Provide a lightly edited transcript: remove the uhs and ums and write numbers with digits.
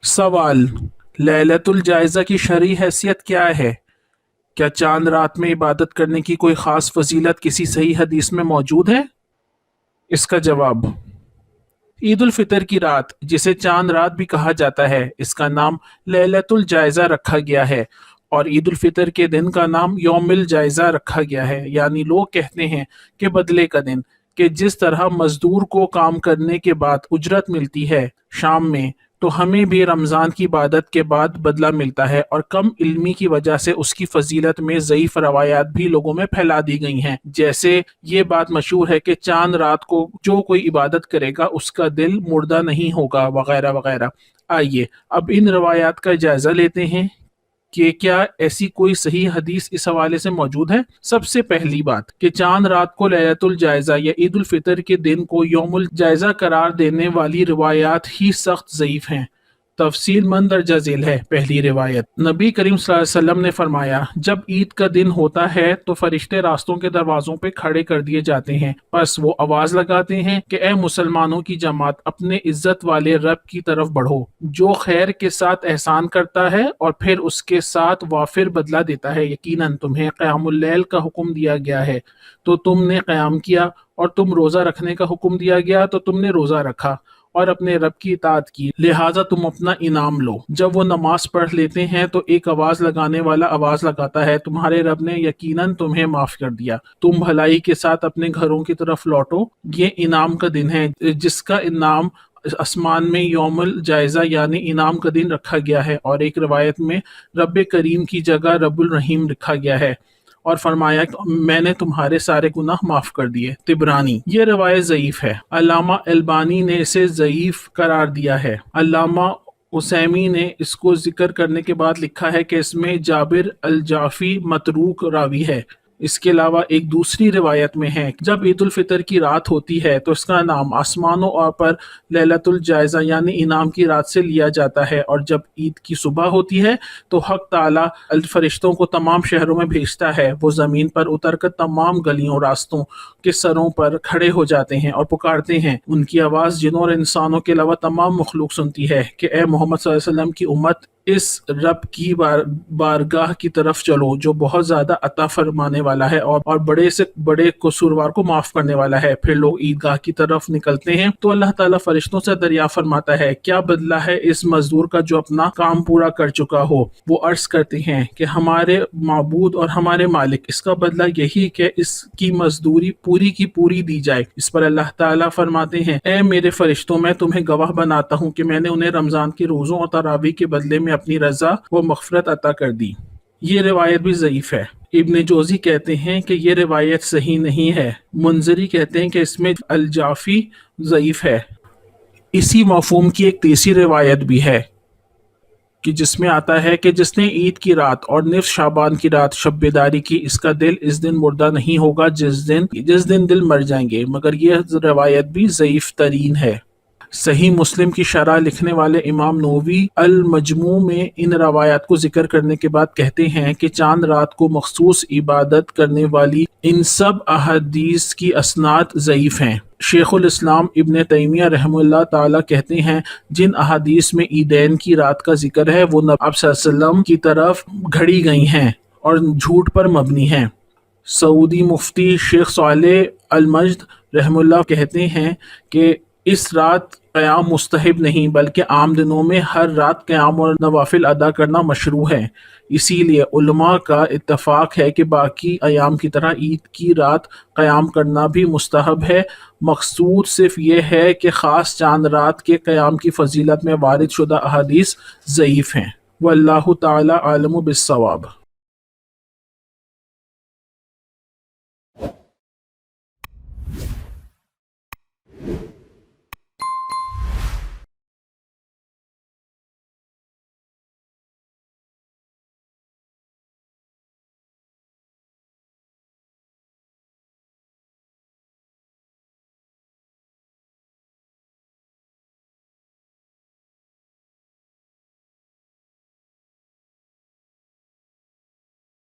सवाल, लैलतुल जायज़ा की शरई हैसियत क्या है? क्या चांद रात में इबादत करने की कोई ख़ास फजीलत किसी सही हदीस में मौजूद है? इसका जवाब, ईद उल फितर की रात, जिसे चांद रात भी कहा जाता है, इसका नाम लैलतुल जायज़ा रखा गया है और ईद उल फितर के दिन का नाम यौमुल जायज़ा रखा गया है। यानी लोग कहते हैं कि बदले का दिन, कि जिस तरह मजदूर को काम करने के बाद उजरत मिलती है शाम में, तो हमें भी रमज़ान की इबादत के बाद बदला मिलता है। और कम इल्मी की वजह से उसकी फजीलत में ज़ईफ़ रवायात भी लोगों में फैला दी गई हैं। जैसे ये बात मशहूर है कि चांद रात को जो कोई इबादत करेगा उसका दिल मुर्दा नहीं होगा, वगैरह वगैरह। आइए अब इन रवायात का जायज़ा लेते हैं कि क्या ऐसी कोई सही हदीस इस हवाले से मौजूद है। सबसे पहली बात कि चांद रात को लैलतुल जायज़ा या ईद उल फितर के दिन को यौमुल जायज़ा करार देने वाली रिवायात ही सख्त ज़ईफ़ हैं। तफसील मंदरजा झेल है। पहली रिवायत, नबी करीम सल्लल्लाहु अलैहि वसल्लम ने फरमाया, जब ईद का दिन होता है तो फरिश्ते रास्तों के दरवाजों पे खड़े कर दिए जाते हैं। बस वो आवाज लगाते हैं कि ए मुसलमानों की जमात, अपने इज्जत वाले रब की तरफ बढ़ो, जो खैर के साथ एहसान करता है और फिर उसके साथ वाफिर बदला देता है। यकीनन तुम्हें क़यामुल लैल का हुक्म दिया गया है तो तुमने क़याम किया, और तुम रोजा रखने का हुक्म दिया गया तो तुमने रोजा रखा और अपने रब की इताअत की, लिहाजा तुम अपना इनाम लो। जब वो नमाज पढ़ लेते हैं तो एक आवाज लगाने वाला आवाज लगाता है, तुम्हारे रब ने यकीनन तुम्हें माफ कर दिया, तुम भलाई के साथ अपने घरों की तरफ लौटो। ये इनाम का दिन है जिसका इनाम आसमान में यौमुल जायज़ा यानी इनाम का दिन रखा गया है। और एक रवायत में रब करीम की जगह रब्बुल रहीम लिखा गया है और फरमाया मैंने तुम्हारे सारे गुनाह माफ कर दिए। तिबरानी। ये रवायत ज़ईफ है। अल्लामा अलबानी ने इसे ज़ईफ करार दिया है। अल्लामा उसैमी ने इसको जिक्र करने के बाद लिखा है कि इसमें जाबिर अल जाफी मतरूक रावी है। इसके अलावा एक दूसरी रिवायत में है, जब ईद उल फितर की रात होती है तो इसका नाम आसमानों और पर लैलतुल जायज़ा यानी इनाम की रात से लिया जाता है। और जब ईद की सुबह होती है तो हक ताला अल फरिश्तों को तमाम शहरों में भेजता है। वो ज़मीन पर उतर कर तमाम गलियों रास्तों के सरों पर खड़े हो जाते हैं और पुकारते हैं। उनकी आवाज़ जिनों और इंसानों के अलावा तमाम मखलूक सुनती है कि ए मोहम्मद सल्लल्लाहु अलैहि वसल्लम की उम्मत, इस रब की बारगाह की तरफ चलो जो बहुत ज्यादा अता फरमाने वाला है और बड़े से बड़े कसूरवार को माफ करने वाला है। फिर लोग ईदगाह की तरफ निकलते हैं तो अल्लाह ताला फरिश्तों से दरिया फरमाता है, क्या बदला है इस मजदूर का जो अपना काम पूरा कर चुका हो। वो अर्ज करते हैं कि हमारे माबूद और हमारे मालिक, इसका बदला यही कि इसकी मजदूरी पूरी की पूरी दी जाए। इस पर अल्लाह ताला फरमाते हैं, ए मेरे फरिश्तों, मैं तुम्हें गवाह बनाता हूँ कि मैंने उन्हें रमजान के रोजों और तरावी के बदले में अपनी रजा व मग़फ़िरत अता कर दी। ये रिवायत भी ज़ईफ़ है। इब्न जोज़ी कहते हैं कि ये रिवायत सही नहीं है। मुंज़री कहते हैं कि इसमें अल जाफ़ी ज़ईफ़ है। इसी मफ़हूम की एक तीसरी रिवायत भी है कि जिसमें आता है कि जिसने ईद की रात और निफ़ शाबान की रात शब बेदारी की, इसका दिल इस दिन मुर्दा नहीं होगा जिस दिन दिल मर जाएंगे। मगर यह रिवायत भी ज़ईफ़ तरीन है। सही मुस्लिम की शरह लिखने वाले इमाम नववी अल मजमू में इन रवायात को जिक्र करने के बाद कहते हैं कि चांद रात को मखसूस इबादत करने वाली इन सब अहदीस की असनाद ज़ईफ़ हैं। शेखुल इस्लाम इब्न तैमिया रहमतुल्लाह ताला कहते हैं, जिन अहदीस में ईदैन की रात का जिक्र है वो नबी सल्लल्लाहु अलैहि वसल्लम की तरफ घड़ी गई हैं और झूठ पर मबनी हैं। सऊदी मुफ्ती शेख सालेह अल मजद रहमतुल्लाह कहते हैं कि इस रात क़याम मुस्तहब नहीं बल्कि आम दिनों में हर रात क़याम और नवाफिल अदा करना मशरू है। इसीलिए उलमा का इत्तफ़ाक़ है कि बाकी अयाम की तरह ईद की रात क़याम करना भी मुस्तहब है। मकसूद सिर्फ ये है कि ख़ास चांद रात के क़याम की फजीलत में वारिद शुदा अहादीस ज़ईफ़ हैं। वल्लाहु ताला आलमु बिस्सवाब।